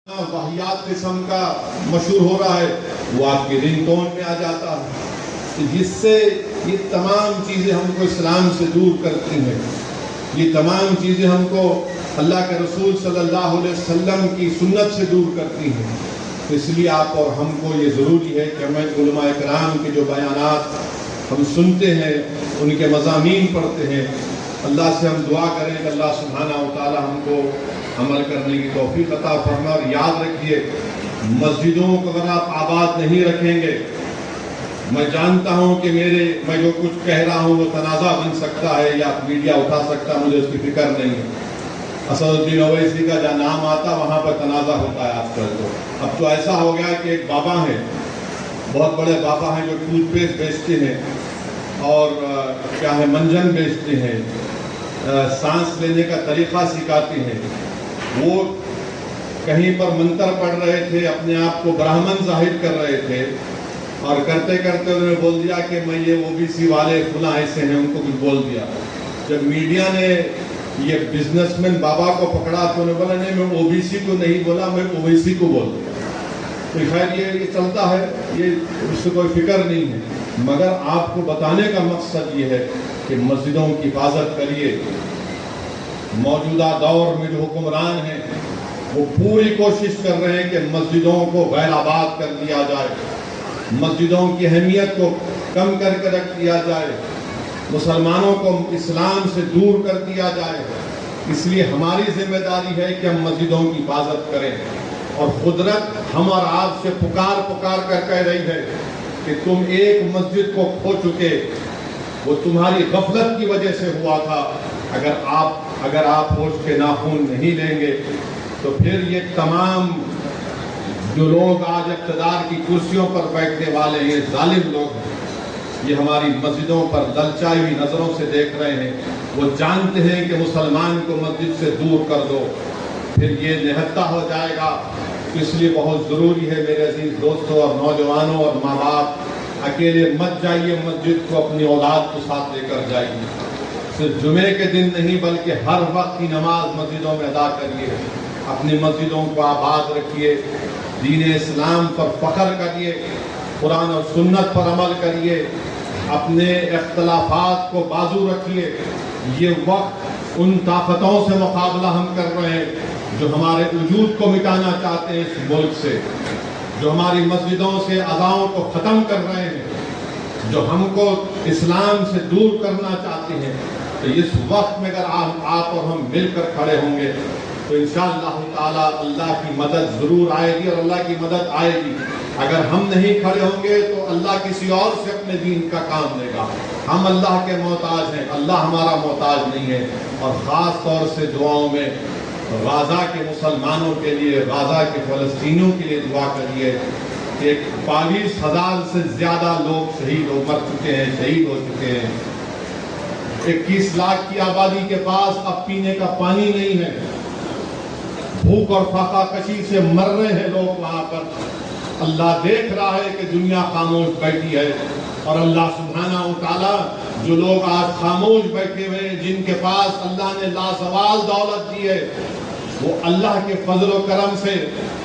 واحیات قسم کا مشہور ہو رہا ہے وہ آپ کی رنگ ٹون میں آ جاتا ہے، جس سے یہ تمام چیزیں ہم کو اسلام سے دور کرتی ہیں، یہ تمام چیزیں ہم کو اللہ کے رسول صلی اللہ علیہ وسلم کی سنت سے دور کرتی ہیں۔ اس لیے آپ اور ہم کو یہ ضروری ہے کہ ہمیں علماء کرام کے جو بیانات ہم سنتے ہیں، ان کے مضامین پڑھتے ہیں، اللہ سے ہم دعا کریں کہ اللہ سبحانہ و تعالی ہم کو عمل کرنے کی توفیق عطا فرمائے۔ اور یاد رکھیے، مسجدوں کو اگر آپ آباد نہیں رکھیں گے، میں جانتا ہوں کہ میں جو کچھ کہہ رہا ہوں وہ تنازع بن سکتا ہے یا میڈیا اٹھا سکتا ہے، مجھے اس کی فکر نہیں ہے۔ اسد الدین اویسی کا جہاں نام آتا وہاں پر تنازع ہوتا ہے آج کل۔ تو اب تو ایسا ہو گیا کہ ایک بابا ہیں، بہت بڑے بابا ہیں، جو ٹوتھ پیسٹ بیچتے ہیں اور کیا ہے منجن بیچتے ہیں، سانس لینے کا طریقہ سکھاتے ہیں۔ وہ کہیں پر منتر پڑھ رہے تھے، اپنے آپ کو برہمن ظاہر کر رہے تھے، اور کرتے کرتے انہوں نے بول دیا کہ میں یہ OBC والے فلاں ایسے ہیں، ان کو کچھ بول دیا۔ جب میڈیا نے یہ بزنس مین بابا کو پکڑا تو انہوں نے بولا نہیں، میں OBC کو نہیں بولا، میں OBC کو بول دیا۔ تو خیر یہ چلتا ہے، یہ اس سے کوئی فکر نہیں ہے، مگر آپ کو بتانے کا مقصد یہ ہے کہ مسجدوں کی حفاظت کریے۔ موجودہ دور میں جو حکمران ہیں وہ پوری کوشش کر رہے ہیں کہ مسجدوں کو غیر آباد کر دیا جائے، مسجدوں کی اہمیت کو کم کر کے رکھ دیا جائے، مسلمانوں کو اسلام سے دور کر دیا جائے۔ اس لیے ہماری ذمہ داری ہے کہ ہم مسجدوں کی حفاظت کریں، اور قدرت ہم اور آپ سے پکار کر کہہ رہی ہے کہ تم ایک مسجد کو کھو چکے، وہ تمہاری غفلت کی وجہ سے ہوا تھا۔ اگر آپ ہوش کے ناخن نہیں لیں گے تو پھر یہ تمام جو لوگ آج اقتدار کی کرسیوں پر بیٹھنے والے ہیں، ظالم لوگ ہیں، یہ ہماری مسجدوں پر للچائی ہوئی نظروں سے دیکھ رہے ہیں۔ وہ جانتے ہیں کہ مسلمان کو مسجد سے دور کر دو پھر یہ نہتا ہو جائے گا۔ اس لیے بہت ضروری ہے میرے عزیز دوستوں اور نوجوانوں اور ماں باپ، اکیلے مت جائیے مسجد کو، اپنی اولاد کو ساتھ لے کر جائیے۔ صرف جمعے کے دن نہیں بلکہ ہر وقت کی نماز مسجدوں میں ادا کریے، اپنی مسجدوں کو آباد رکھیے، دین اسلام پر فخر کریے، قرآن اور سنت پر عمل کریے، اپنے اختلافات کو بازو رکھیے۔ یہ وقت ان طاقتوں سے مقابلہ ہم کر رہے ہیں جو ہمارے وجود کو مٹانا چاہتے ہیں اس ملک سے، جو ہماری مسجدوں سے اذاؤں کو ختم کر رہے ہیں، جو ہم کو اسلام سے دور کرنا چاہتے ہیں۔ تو اس وقت میں اگر آپ اور ہم مل کر کھڑے ہوں گے تو انشاءاللہ تعالی اللہ کی مدد ضرور آئے گی، اور اللہ کی مدد آئے گی۔ اگر ہم نہیں کھڑے ہوں گے تو اللہ کسی اور سے اپنے دین کا کام لے گا۔ ہم اللہ کے محتاج ہیں، اللہ ہمارا محتاج نہیں ہے۔ اور خاص طور سے دعاؤں میں غزہ کے مسلمانوں کے لیے، غزہ کے فلسطینیوں کے لیے دعا کریے کہ 22,000 سے زیادہ لوگ مر چکے ہیں، شہید ہو چکے ہیں۔ 21 لاکھ کی آبادی کے پاس اب پینے کا پانی نہیں ہے، بھوک اور فاقہ کشی سے مر رہے ہیں لوگ وہاں پر۔ اللہ دیکھ رہا ہے کہ دنیا خاموش بیٹھی ہے، اور اللہ سبحانہ و تعالی جو لوگ آج خاموش بیٹھے ہوئے ہیں، جن کے پاس اللہ نے لازوال دولت دی ہے، وہ اللہ کے فضل و کرم سے،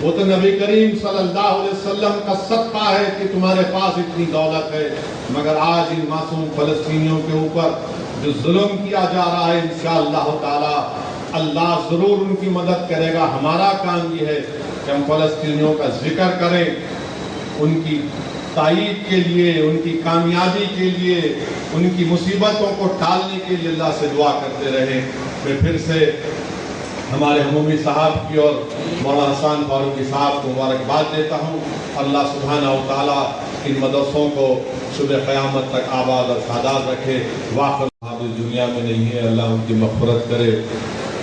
وہ تو نبی کریم صلی اللہ علیہ وسلم کا صدقہ ہے کہ تمہارے پاس اتنی دولت ہے۔ مگر آج ان معصوم فلسطینیوں کے اوپر جو ظلم کیا جا رہا ہے، انشاءاللہ تعالی اللہ ضرور ان کی مدد کرے گا۔ ہمارا کام یہ ہے کہ ہم فلسطینیوں کا ذکر کریں، ان کی تائید کے لیے، ان کی کامیابی کے لیے، ان کی مصیبتوں کو ٹالنے کے لیے اللہ سے دعا کرتے رہیں۔ میں پھر سے ہمارے عمومی صاحب کی اور مولانا حسان فاروقی صاحب کو مبارکباد دیتا ہوں۔ اللہ سبحانہ و تعالیٰ ان مدرسوں کو صبح قیامت تک آباد اور شاداب رکھے۔ واقع حافظ دنیا میں نہیں ہے، اللہ ان کی مغفرت کرے۔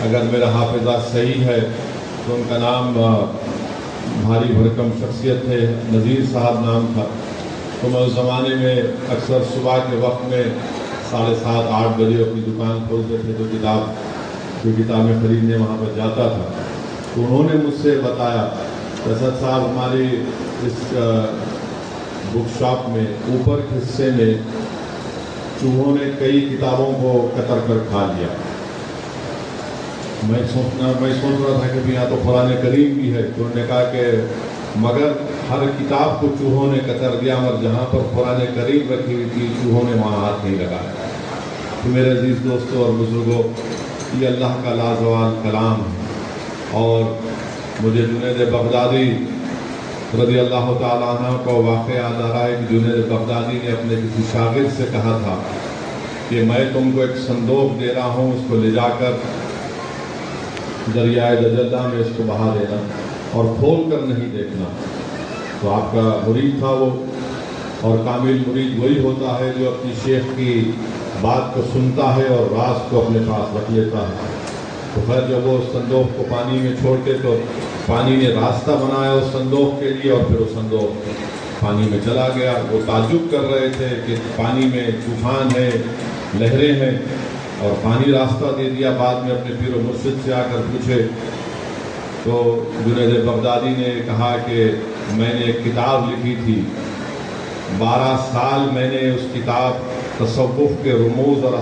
اگر میرا حافظہ صحیح ہے تو ان کا نام بھاری بھرکم شخصیت ہے، نذیر صاحب نام تھا۔ تو میں اس زمانے میں اکثر صبح کے وقت میں 7:30 8 بجے اپنی دکان کھولتے تھے تو کتابیں خریدنے وہاں پر جاتا تھا۔ تو انہوں نے مجھ سے بتایا اسد صاحب ہماری اس بک شاپ میں اوپر کے حصے میں چوہوں نے کئی کتابوں کو قطر کر کھا لیا۔ میں سوچ رہا تھا کہ یہاں تو قرآن کریم بھی ہے، تو انہوں نے کہا کہ مگر ہر کتاب کو چوہوں نے کتر دیا، مگر جہاں پر قرآن کریم رکھی ہوئی تھی چوہوں نے وہاں ہاتھ نہیں لگایا۔ تو میرے عزیز دوستوں اور بزرگوں، یہ اللہ کا لازوال کلام ہے، اور مجھے جنید بغدادی رضی اللہ تعالیٰ عنہ کو واقعہ یاد آ رہا ہے کہ جنید بغدادی نے اپنے کسی شاگرد سے کہا تھا کہ میں تم کو ایک صندوق دے رہا ہوں، اس کو لے جا کر دریائے دجلہ میں اس کو بہا دینا اور کھول کر نہیں دیکھنا۔ تو آپ کا مرید تھا وہ، اور کامل مرید وہی ہوتا ہے جو اپنی شیخ کی بات کو سنتا ہے اور راز کو اپنے پاس رکھ لیتا ہے۔ تو خیر جب وہ اس صندوق کو پانی میں چھوڑ کے، تو پانی نے راستہ بنایا اس صندوق کے لیے، اور پھر وہ صندوق پانی میں چلا گیا۔ وہ تعجب کر رہے تھے کہ پانی میں طوفان ہے، لہریں ہیں، اور پانی راستہ دے دیا۔ بعد میں اپنے پیر و مرشد سے آ کر پوچھے تو جنید بغدادی نے کہا کہ میں نے ایک کتاب لکھی تھی، 12 سال میں نے اس کتاب تصوف کے رموز اور